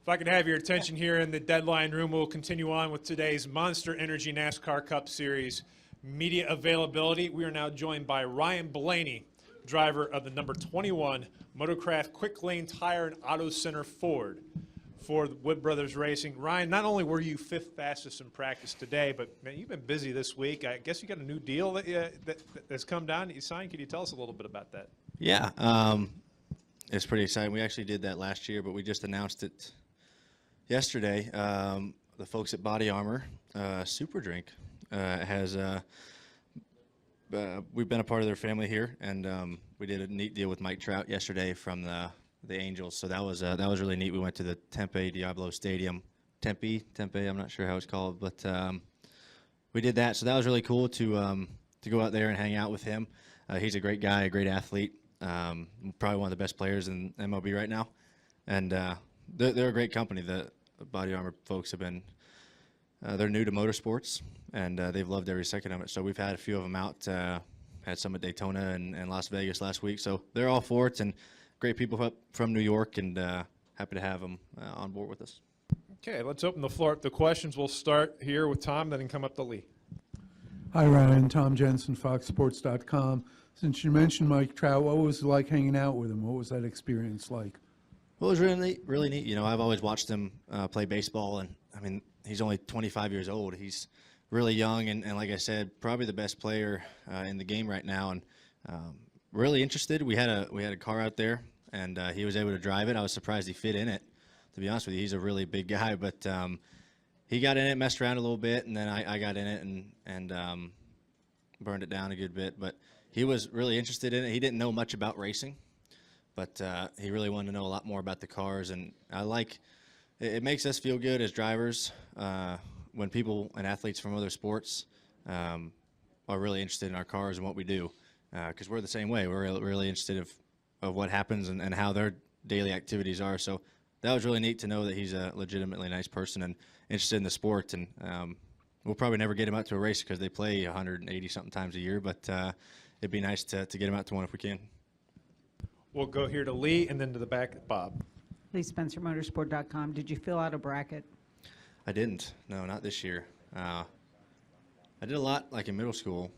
If I can have your attention here in the deadline room, we'll continue on with today's Monster Energy NASCAR Cup Series media availability. We are now joined by Ryan Blaney, driver of the number 21 Motorcraft Quick Lane Tire and Auto Center Ford for Wood Brothers Racing. Ryan, not only were you fifth fastest in practice today, but man, you've been busy this week. I guess you got a new deal that's come down that you signed. Could you tell us a little bit about that? Yeah, it's pretty exciting. We actually did that last year, but we just announced it yesterday. The folks at Body Armor Super Drink has we've been a part of their family here, and we did a neat deal with Mike Trout yesterday from the Angels. So that was really neat. We went to the Tempe Diablo Stadium, Tempe. I'm not sure how it's called, but we did that. So that was really cool to go out there and hang out with him. He's a great guy, a great athlete, probably one of the best players in MLB right now, and they're a great company. The Body Armor folks have been they're new to motorsports, and they've loved every second of it. So we've had a few of them out, had some at Daytona and Las Vegas last week. So they're all for it, and great people from New York, and happy to have them on board with us. Okay, let's open the floor up to questions. We'll start here with Tom, then come up to Lee. Hi, Ryan. Tom Jensen, FoxSports.com. Since you mentioned Mike Trout, what was it like hanging out with him? What was that experience like? Well, it was really neat. You know, I've always watched him play baseball, and I mean, he's only 25 years old. He's really young, and like I said, probably the best player in the game right now, and really interested. We had a car out there, and he was able to drive it. I was surprised he fit in it. To be honest with you, he's a really big guy, but he got in it, messed around a little bit, and then I got in it and burned it down a good bit. But he was really interested in it. He didn't know much about racing, but he really wanted to know a lot more about the cars. And it makes us feel good as drivers when people and athletes from other sports are really interested in our cars and what we do, because we're the same way. We're really interested of what happens and how their daily activities are. So that was really neat to know that he's a legitimately nice person and interested in the sport. And we'll probably never get him out to a race because they play 180-something times a year, but it'd be nice to get him out to one if we can. We'll go here to Lee and then to the back, Bob. Lee Spencer, Motorsport.com. Did you fill out a bracket? I didn't. No, not this year. I did a lot like in middle school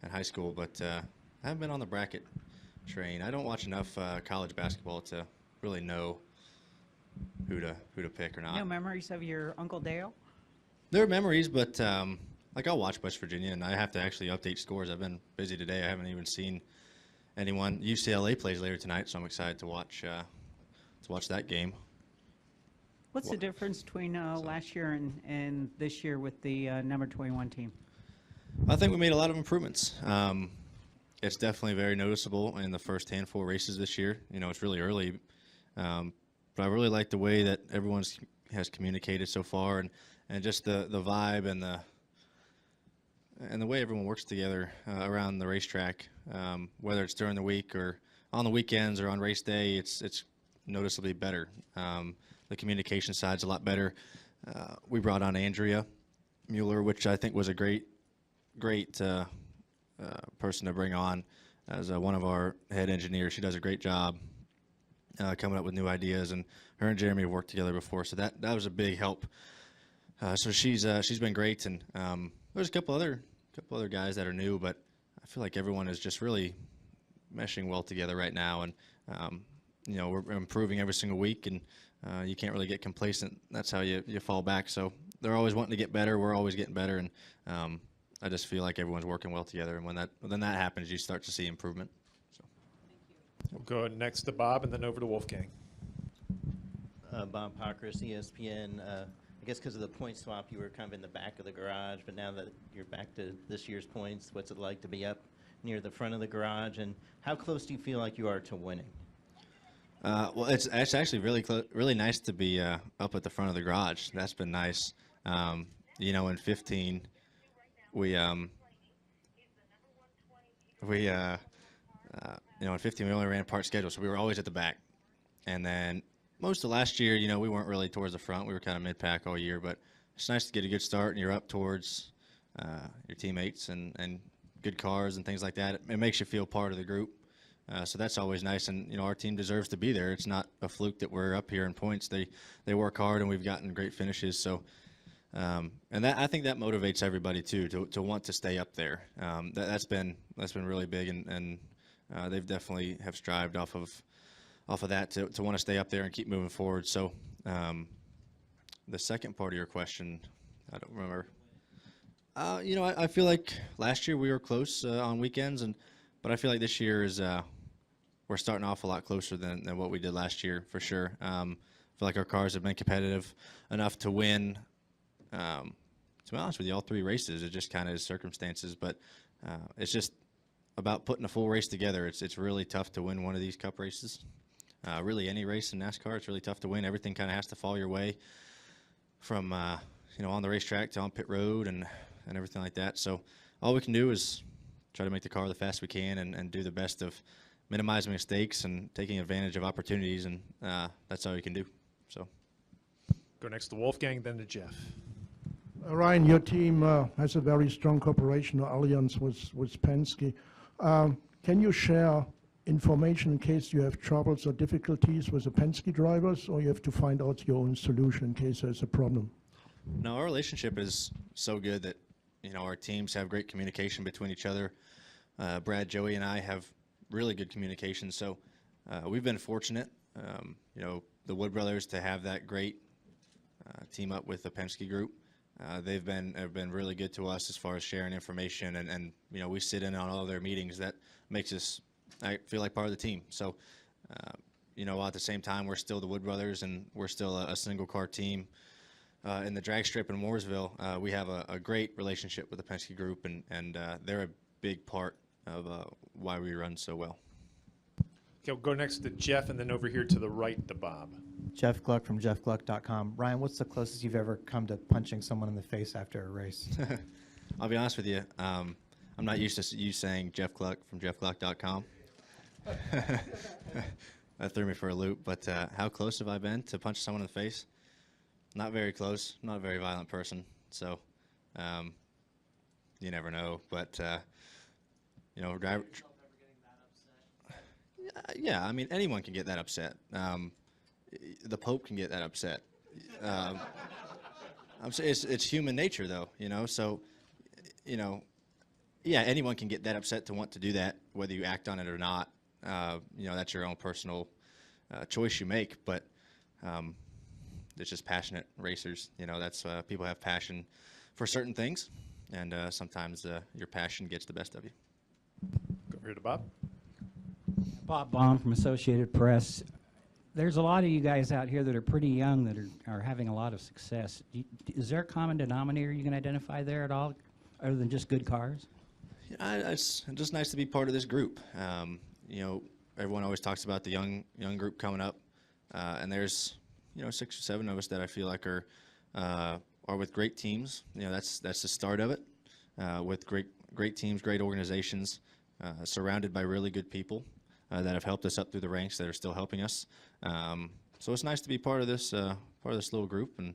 and high school, but I haven't been on the bracket train. I don't watch enough college basketball to really know who to pick or not. No memories of your Uncle Dale? There are memories, but like I'll watch West Virginia, and I have to actually update scores. I've been busy today. I haven't even seen anyone. UCLA plays later tonight, so I'm excited to watch that game. What's the difference between last year and this year with the number 21 team? I think we made a lot of improvements. It's definitely very noticeable in the first handful of races this year. You know, it's really early, but I really like the way that everyone has communicated so far, and just the vibe and the way everyone works together around the racetrack, whether it's during the week or on the weekends or on race day. It's noticeably better. The communication side's a lot better. We brought on Andrea Mueller, which I think was a great person to bring on as one of our head engineers. She does a great job coming up with new ideas, and her and Jeremy have worked together before, so that was a big help. So she's been great, and there's a couple other guys that are new, but I feel like everyone is just really meshing well together right now, and you know, we're improving every single week, and you can't really get complacent. That's how you fall back. So they're always wanting to get better. We're always getting better, and I just feel like everyone's working well together. And when that happens, you start to see improvement. So. We'll go next to Bob and then over to Wolfgang. Bob Pockris, ESPN. I guess because of the point swap, you were kind of in the back of the garage, but now that you're back to this year's points, what's it like to be up near the front of the garage, and how close do you feel like you are to winning? Well, it's actually really nice to be up at the front of the garage. That's been nice. You know, in 15, we you know, in 15 we only ran part schedule, so we were always at the back. And then most of last year, you know, we weren't really towards the front. We were kind of mid-pack all year, but it's nice to get a good start, and you're up towards your teammates and good cars and things like that. It makes you feel part of the group. So that's always nice, and our team deserves to be there. It's not a fluke that we're up here in points. They work hard, and we've gotten great finishes. So, and I think that motivates everybody too to want to stay up there. That's been really big, and they've definitely have strived off of that to want to stay up there and keep moving forward. So, the second part of your question, I don't remember. I feel like last year we were close on weekends, but I feel like this year is we're starting off a lot closer than what we did last year for sure. I feel like our cars have been competitive enough to win. To be honest with you, all 3 races. It just kind of is circumstances, but it's just about putting a full race together. It's really tough to win one of these Cup races. Really, any race in NASCAR, it's really tough to win. Everything kind of has to fall your way, from on the racetrack to on pit road and everything like that. So all we can do is try to make the car the fastest we can and do the best of minimizing mistakes and taking advantage of opportunities, and that's all you can do. So Go next to Wolfgang, then to Jeff. Ryan, your team has a very strong cooperation or alliance with Penske. Can you share information in case you have troubles or difficulties with the Penske drivers, or you have to find out your own solution in case there's a problem? No, our relationship is so good that our teams have great communication between each other. Brad, Joey, and I have really good communication. So we've been fortunate, the Wood brothers, to have that great team up with the Penske group. They've been really good to us as far as sharing information, and we sit in on all of their meetings. That makes us, I feel like, part of the team. So at the same time, we're still the Wood brothers, and we're still a single car team. In the drag strip in Mooresville, we have a great relationship with the Penske group, and they're a big part of why we run so well. Okay, we'll go next to Jeff, and then over here to the right to Bob. Jeff Gluck from jeffgluck.com. Ryan, what's the closest you've ever come to punching someone in the face after a race? I'll be honest with you. I'm not used to you saying Jeff Gluck from jeffgluck.com. That threw me for a loop. But how close have I been to punch someone in the face? Not very close. I'm not a very violent person. So you never know. But, driver. Yeah, I mean, anyone can get that upset. The Pope can get that upset. I'm saying it's human nature, though, So, yeah, anyone can get that upset to want to do that, whether you act on it or not. That's your own personal choice you make. But it's just passionate racers. That's people have passion for certain things, and sometimes your passion gets the best of you. Go over here to Bob. Bob Baum from Associated Press. There's a lot of you guys out here that are pretty young that are having a lot of success. Is there a common denominator you can identify there at all, other than just good cars? Yeah, it's just nice to be part of this group. Everyone always talks about the young group coming up, and there's 6 or 7 of us that I feel like are with great teams. That's the start of it. With great teams, great organizations, surrounded by really good people that have helped us up through the ranks, that are still helping us. So it's nice to be part of this little group, and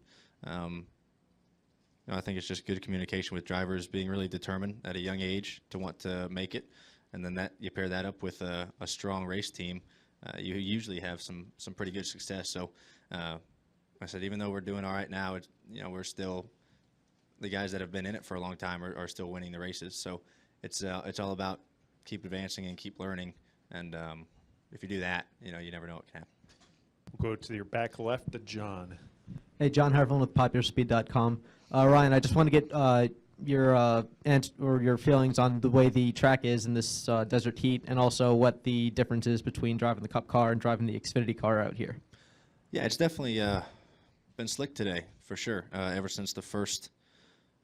I think it's just good communication with drivers being really determined at a young age to want to make it, and then that you pair that up with a strong race team, you usually have some pretty good success. So I said, even though we're doing all right now, we're still, the guys that have been in it for a long time are still winning the races. So it's all about keep advancing and keep learning. And if you do that, you never know what can happen. We'll go to your back left to John. Hey, John Harville with PopularSpeed.com. Ryan, I just want to get your feelings on the way the track is in this desert heat, and also what the difference is between driving the Cup car and driving the Xfinity car out here. Yeah, it's definitely been slick today, for sure. Ever since the first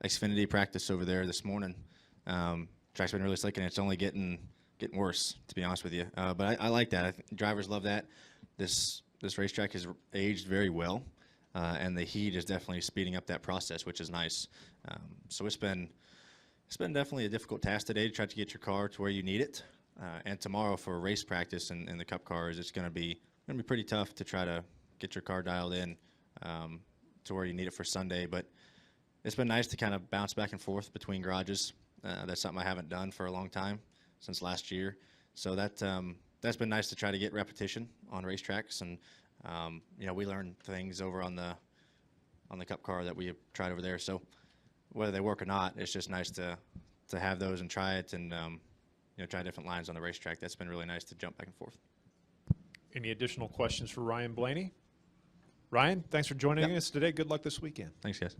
Xfinity practice over there this morning, track's been really slick, and it's only getting worse, to be honest with you. But I like that. I think drivers love that. This racetrack has aged very well, and the heat is definitely speeding up that process, which is nice. So it's been definitely a difficult task today to try to get your car to where you need it. And tomorrow for race practice in the Cup cars, it's going to be pretty tough to try to get your car dialed in to where you need it for Sunday. But it's been nice to kind of bounce back and forth between garages. That's something I haven't done for a long time, since last year. So that that's been nice to try to get repetition on racetracks, and we learn things over on the Cup car that we have tried over there. So whether they work or not, it's just nice to have those and try it, and try different lines on the racetrack. That's been really nice to jump back and forth. Any additional questions for Ryan Blaney? Ryan, thanks for joining us today. Good luck this weekend. Thanks, guys.